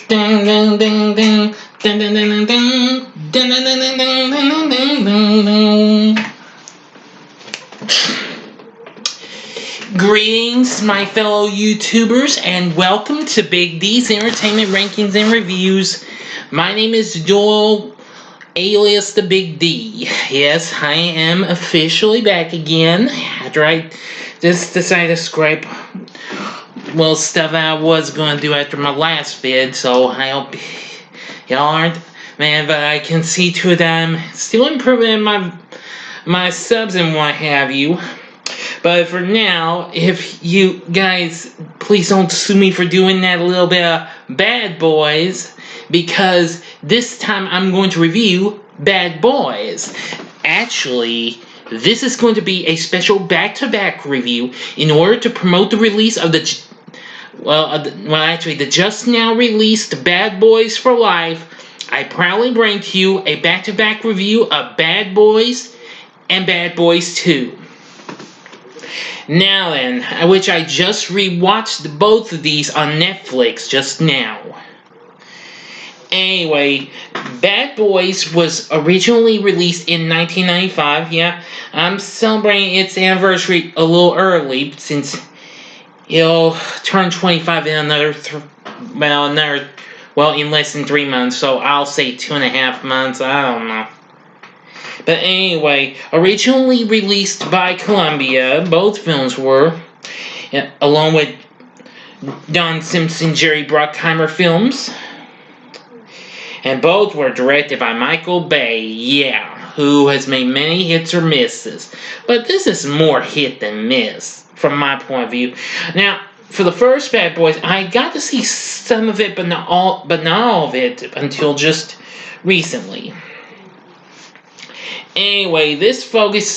Ding ding ding ding ding ding ding ding ding ding ding ding ding ding ding ding. Greetings, my fellow YouTubers, and welcome to Big D's Entertainment Rankings and Reviews. My name is Joel, alias the Big D. Yes, I am officially back again after I just decided to scrape stuff I was going to do after my last vid, so I hope y'all aren't mad, but I can see to it that I'm still improving my subs and what have you. But for now, if you guys please don't sue me for doing that little bit of Bad Boys, because this time I'm going to review Bad Boys. Actually, this is going to be a special back-to-back review in order to promote the release of the just now released Bad Boys for Life. I proudly bring to you a back-to-back review of Bad Boys and Bad Boys 2. Now then, which I just rewatched both of these on Netflix just now. Anyway, Bad Boys was originally released in 1995. Yeah, I'm celebrating its anniversary a little early since it'll turn 25 in in less than 3 months. So I'll say 2.5 months. I don't know. But anyway, originally released by Columbia, both films were, along with Don Simpson, Jerry Bruckheimer films. And both were directed by Michael Bay, who has made many hits or misses. But this is more hit than miss, from my point of view. Now, for the first Bad Boys, I got to see some of it, but not all of it, until just recently. Anyway, these films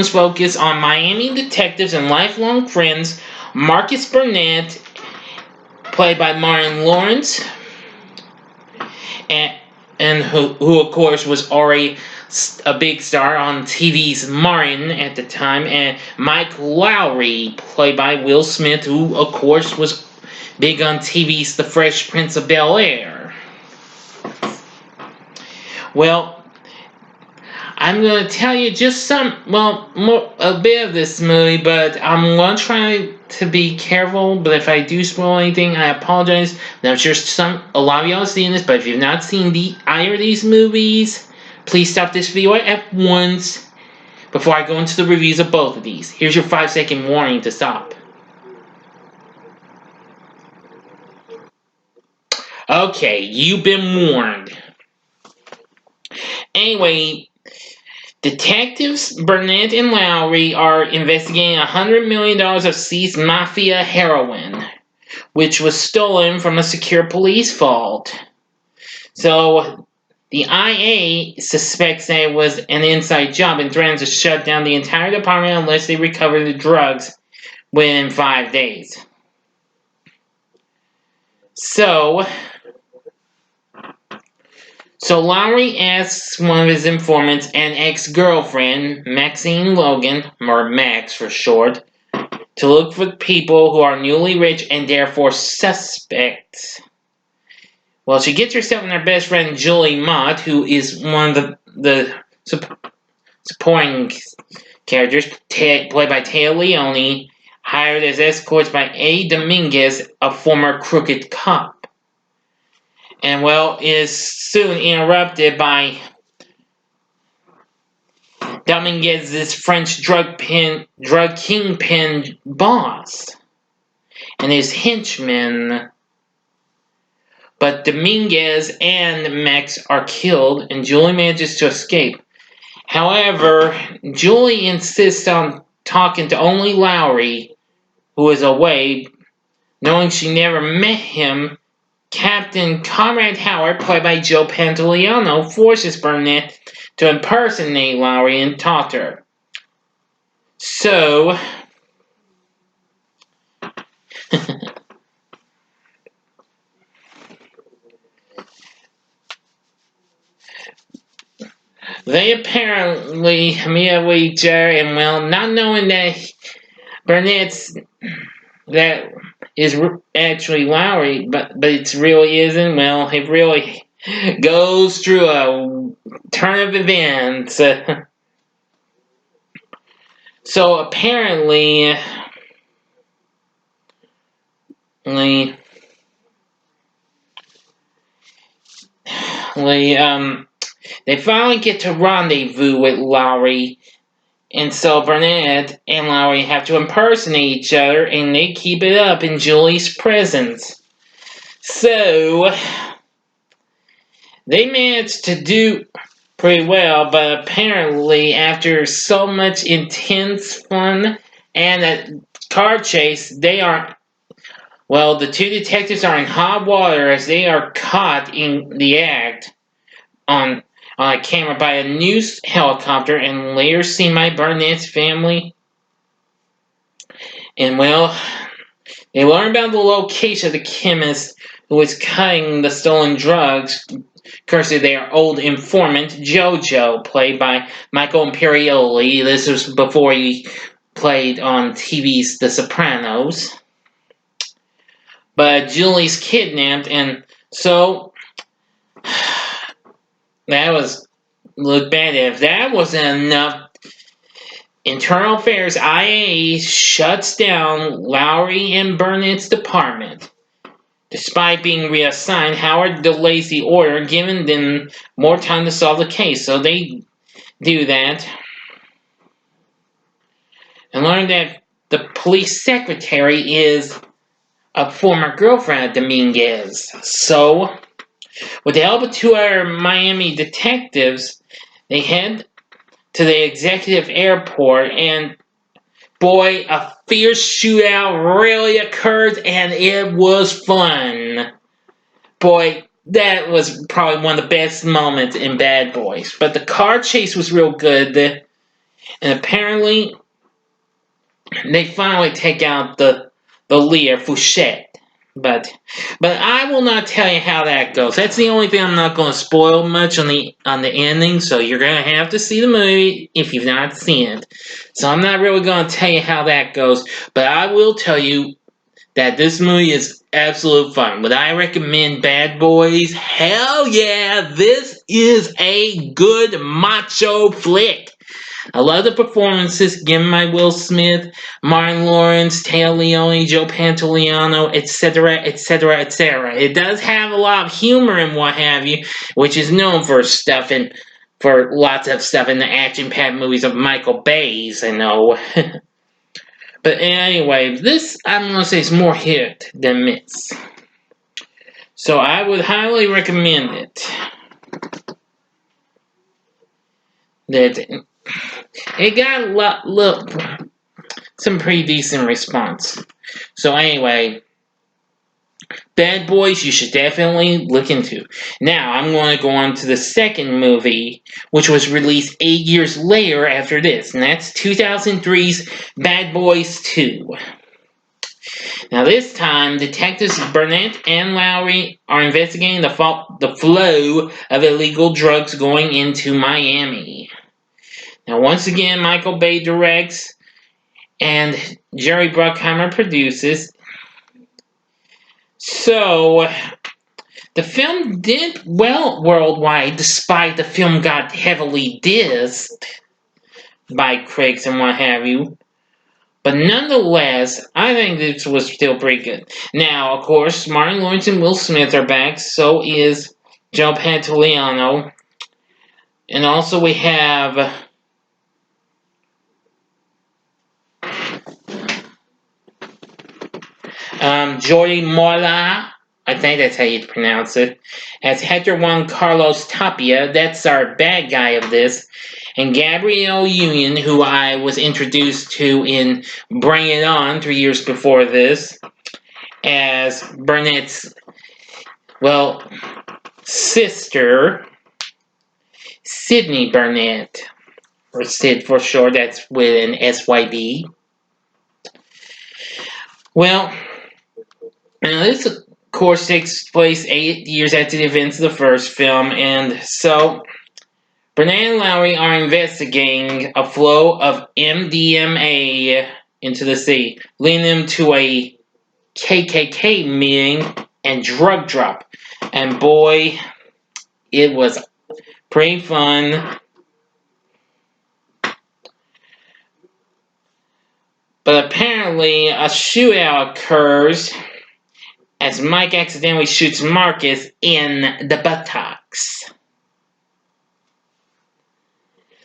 focus on Miami detectives and lifelong friends Marcus Burnett, played by Martin Lawrence, and who of course was already a big star on TV's Martin at the time, and Mike Lowrey, played by Will Smith, who of course was big on TV's The Fresh Prince of Bel-Air. Well, I'm going to tell you just a bit of this movie, but I'm going to try to be careful. But if I do spoil anything, I apologize. Now, I'm sure a lot of y'all have seen this, but if you've not seen either of these movies, please stop this video at once before I go into the reviews of both of these. Here's your 5-second warning to stop. Okay, you've been warned. Anyway, Detectives Burnett and Lowrey are investigating $100 million of seized mafia heroin, which was stolen from a secure police vault. So, the IA suspects that it was an inside job and threatens to shut down the entire department unless they recover the drugs within 5 days. So Lowrey asks one of his informants, an ex-girlfriend, Maxine Logan, or Max for short, to look for people who are newly rich and therefore suspects. Well, she gets herself and her best friend Julie Mott, who is one of the supporting characters, played by Téa Leoni, hired as escorts by A. Dominguez, a former crooked cop. And is soon interrupted by Dominguez's French drug kingpin boss and his henchmen. But Dominguez and Max are killed, and Julie manages to escape. However, Julie insists on talking to only Lowrey, who is away, knowing she never met him. Captain Conrad Howard, played by Joe Pantoliano, forces Burnett to impersonate Lowrey and talk to her. So, they apparently meet with each other, and not knowing that Burnett's that is actually Lowry, but it really isn't. Well, it really goes through a turn of events. So apparently, they finally get to rendezvous with Lowry. And so Burnett and Lowry have to impersonate each other, and they keep it up in Julie's presence. So they managed to do pretty well, but apparently after so much intense fun and a car chase, the two detectives are in hot water as they are caught in the act on a camera by a news helicopter and later seen by Burnett's family. And they learn about the location of the chemist who was cutting the stolen drugs, courtesy of their old informant, Jojo, played by Michael Imperioli. This was before he played on TV's The Sopranos. But Julie's kidnapped, and so that was look bad. If that wasn't enough, Internal Affairs IA shuts down Lowry and Burnett's department. Despite being reassigned, Howard delays the order, giving them more time to solve the case. So they do that and learn that the police secretary is a former girlfriend of Dominguez. So, with the help of two other Miami detectives, they head to the executive airport, and boy, a fierce shootout really occurs, and it was fun. Boy, that was probably one of the best moments in Bad Boys. But the car chase was real good, and apparently they finally take out the leader, Fouchette. But I will not tell you how that goes. That's the only thing I'm not going to spoil much on the ending. So you're going to have to see the movie if you've not seen it. So I'm not really going to tell you how that goes. But I will tell you that this movie is absolute fun. Would I recommend Bad Boys? Hell yeah! This is a good macho flick. I love the performances given by Will Smith, Martin Lawrence, Téa Leoni, Joe Pantoliano, etc., etc., etc. It does have a lot of humor and what have you, which is known for lots of stuff in the action-packed movies of Michael Bay's, I know. But anyway, this, I'm going to say, is more hit than miss. So I would highly recommend it. It got some pretty decent response. So anyway, Bad Boys, you should definitely look into. Now, I'm going to go on to the second movie, which was released 8 years later after this, and that's 2003's Bad Boys 2. Now, this time, detectives Burnett and Lowry are investigating the flow of illegal drugs going into Miami. Now, once again, Michael Bay directs, and Jerry Bruckheimer produces. So, the film did well worldwide, despite the film got heavily dissed by critics and what have you. But nonetheless, I think this was still pretty good. Now, of course, Martin Lawrence and Will Smith are back. So is Joe Pantoliano. And also we have Joey Mola, I think that's how you pronounce it, as Hector Juan Carlos Tapia. That's our bad guy of this. And Gabrielle Union, who I was introduced to in Bring It On 3 years before this, as Burnett's, sister, Sydney Burnett, or Sid for short, that's with an SYD. Well, now this, of course, takes place 8 years after the events of the first film, and so Burnett and Lowry are investigating a flow of MDMA into the sea, leading them to a KKK meeting and drug drop. And boy, it was pretty fun. But apparently, a shootout occurs as Mike accidentally shoots Marcus in the buttocks.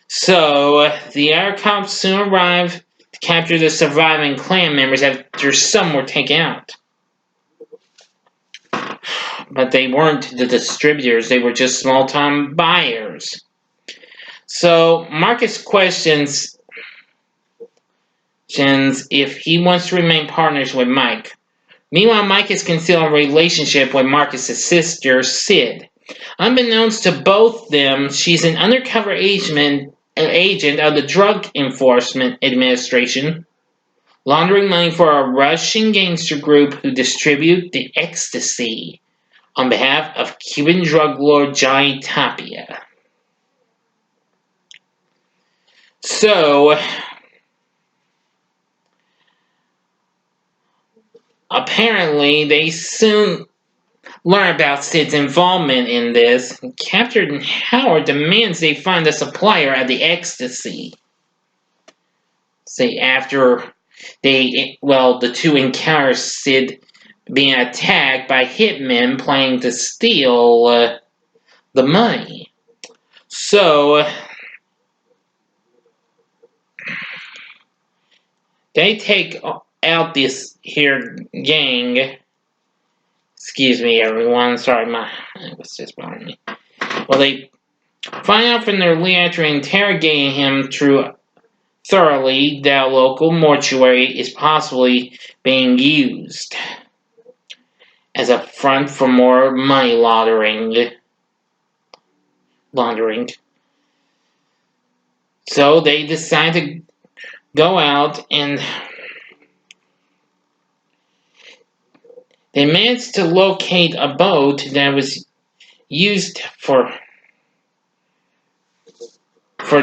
So, the other cops soon arrive to capture the surviving Klan members after some were taken out. But they weren't the distributors, they were just small-time buyers. So, Marcus questions if he wants to remain partners with Mike. Meanwhile, Mike is concealing a relationship with Marcus's sister, Sid. Unbeknownst to both them, she's an undercover agent of the Drug Enforcement Administration, laundering money for a Russian gangster group who distribute the ecstasy on behalf of Cuban drug lord Johnny Tapia. So, apparently, they soon learn about Sid's involvement in this. Captain Howard demands they find the supplier of the ecstasy. Say after the two encounter Sid being attacked by hitmen planning to steal the money. So they take out this here gang. Excuse me, everyone. Sorry, it was just bothering me. Well, they find out from their lead after interrogating him thoroughly that a local mortuary is possibly being used as a front for more money laundering. So they decide to go out and they managed to locate a boat that was used for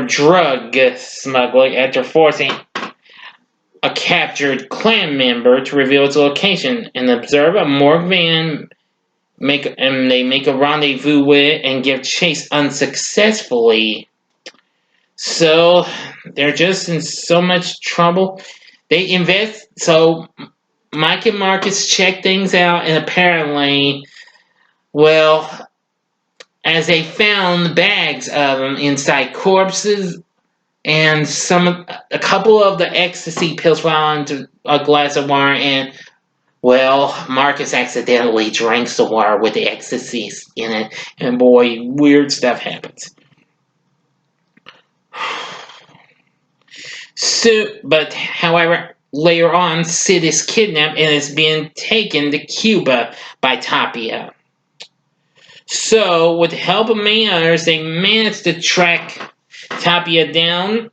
drug smuggling after forcing a captured Klan member to reveal its location and observe a morgue van. They make a rendezvous with it and give chase unsuccessfully. So they're just in so much trouble. They invest. So Mike and Marcus check things out, and apparently, as they found bags of them inside corpses, and a couple of the ecstasy pills fell into a glass of water, and Marcus accidentally drinks the water with the ecstasy in it, and boy, weird stuff happens. But however, later on, Sid is kidnapped and is being taken to Cuba by Tapia. So, with the help of many others, they managed to track Tapia down,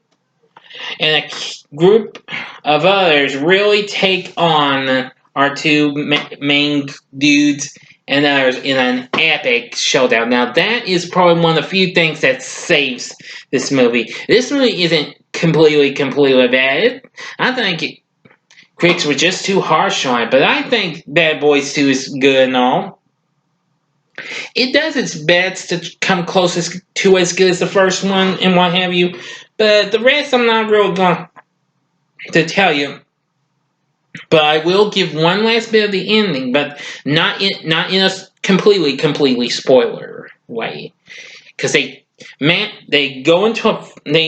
and a group of others really take on our two main dudes and others in an epic showdown. Now, that is probably one of the few things that saves this movie. This movie isn't completely bad. I think critics were just too harsh on it, but I think Bad Boys 2 is good and all. It does its best to come closest to as good as the first one and what have you, but the rest I'm not really going to tell you. But I will give one last bit of the ending, but not in a completely spoiler way, because they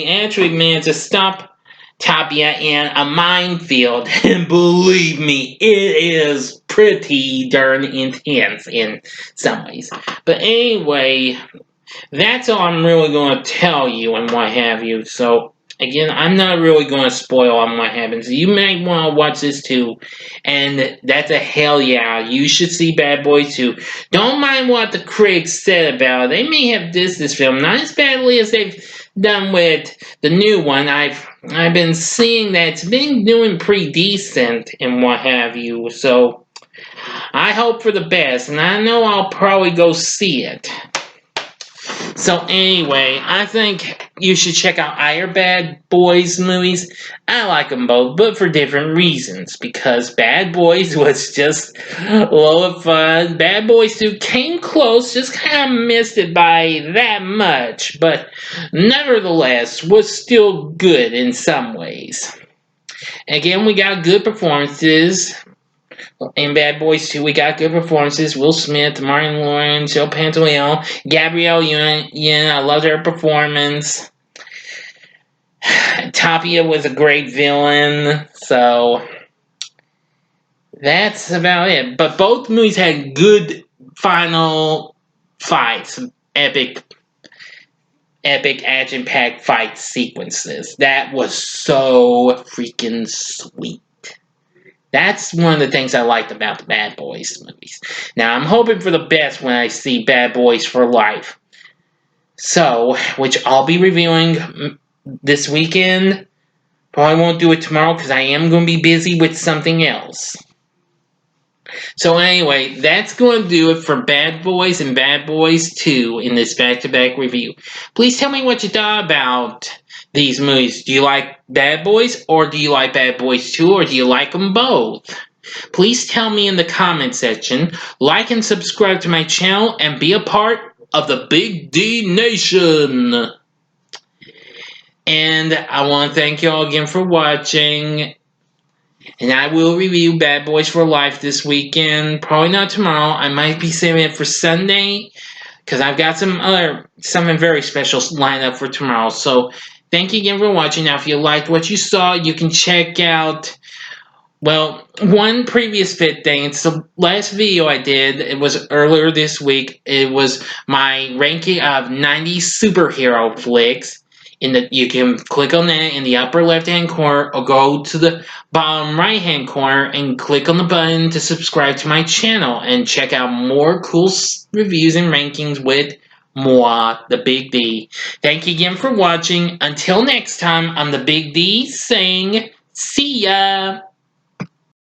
actually manage to stop Tapia in a minefield, and believe me, it is pretty darn intense in some ways. But anyway, that's all I'm really going to tell you and what have you. So again, I'm not really going to spoil on what happens. You may want to watch this too, and that's a hell yeah. You should see Bad Boys 2. Don't mind what the critics said about it. They may have dissed this film, not as badly as they've done with the new one. I've been seeing that it's been doing pretty decent and what have you. So I hope for the best, and I know I'll probably go see it. So anyway, I think you should check out either Bad Boys movies. I like them both, but for different reasons. Because Bad Boys was just a lot of fun. Bad Boys 2 came close, just kind of missed it by that much. But nevertheless, was still good in some ways. Again, we got good performances. In Bad Boys 2, we got good performances. Will Smith, Martin Lawrence, Joe Pantoliano, Gabrielle Union. I loved her performance. Tapia was a great villain. So that's about it. But both movies had good final fights. Epic action-packed fight sequences. That was so freaking sweet. That's one of the things I liked about the Bad Boys movies. Now, I'm hoping for the best when I see Bad Boys for Life. So, which I'll be reviewing this weekend. Probably won't do it tomorrow because I am going to be busy with something else. So anyway, that's going to do it for Bad Boys and Bad Boys 2 in this back-to-back review. Please tell me what you thought about these movies. Do you like Bad Boys, or do you like Bad Boys 2, or do you like them both? Please tell me in the comment section. Like and subscribe to my channel and be a part of the Big D Nation. And I want to thank you all again for watching. And I will review Bad Boys for Life this weekend. Probably not tomorrow. I might be saving it for Sunday, because I've got something very special lined up for tomorrow. So thank you again for watching. Now, if you liked what you saw, you can check out, well, one previous fit thing. It's the last video I did. It was earlier this week. It was my ranking of 90s superhero flicks. You can click on that in the upper left-hand corner, or go to the bottom right-hand corner and click on the button to subscribe to my channel and check out more cool reviews and rankings with moi, the Big D. Thank you again for watching. Until next time, I'm the Big D saying, see ya!